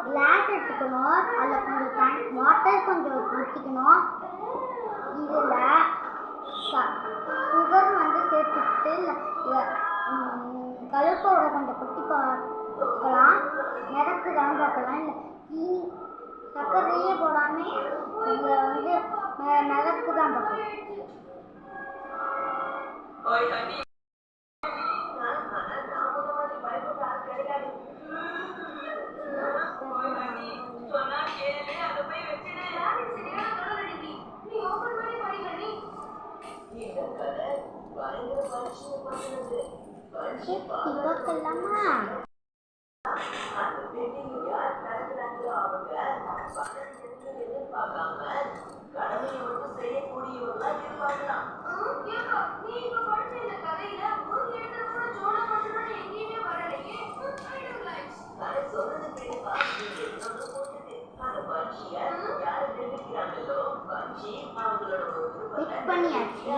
Class எடுத்துக்கணும். அதில் கொஞ்சம் வாட்டர் கொஞ்சம் ஊற்றிக்கணும். இதில் சுகர் வந்து சேர்த்துக்கிட்டு கருப்போட கொஞ்சம் குட்டி பார்க்கலாம். மிதக்குதான்னு பார்க்கலாம். இல்லை சர்க்கரையே போடாமல் இதில் வந்து மிதக்குதான் பார்க்கலாம். பண்ணியாச்சு.